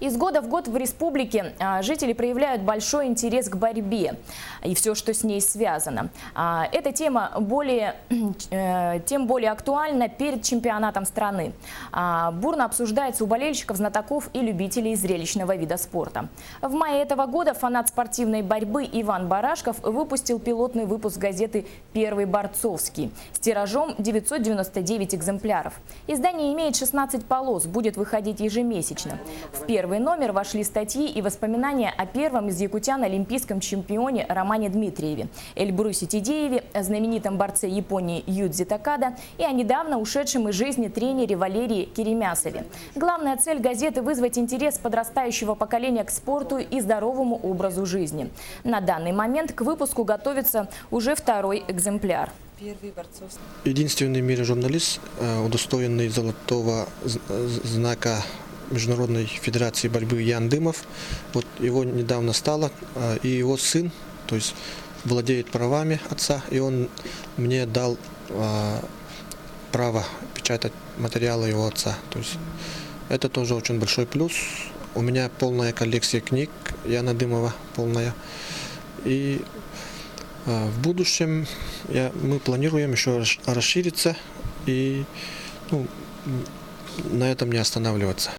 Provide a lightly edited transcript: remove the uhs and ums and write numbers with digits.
Из года в год в республике жители проявляют большой интерес к борьбе и все, что с ней связано. Эта тема тем более актуальна перед чемпионатом страны. Бурно обсуждается у болельщиков, знатоков и любителей зрелищного вида спорта. В мае этого года фанат спортивной борьбы Иван Барашков выпустил пилотный выпуск газеты «Первый борцовский» с тиражом 999 экземпляров. Издание имеет 16 полос, будет выходить ежемесячно. В первый номер вошли статьи и воспоминания о первом из якутян олимпийском чемпионе Романе Дмитриеве, Эльбрусе Тидееве, знаменитом борце Японии Юдзи Такада и о недавно ушедшем из жизни тренере Валерии Керемясове. Главная цель газеты – вызвать интерес подрастающего поколения к спорту и здоровому образу жизни. На данный момент к выпуску готовится уже второй экземпляр. Единственный в мире журналист, удостоенный золотого знака Международной Федерации борьбы Ян Дымов. Вот его недавно стало, и его сын, то есть владеет правами отца, и он мне дал право печатать материалы его отца. То есть это тоже очень большой плюс. У меня полная коллекция книг Яна Дымова, полная. И в будущем мы планируем еще расшириться и на этом не останавливаться.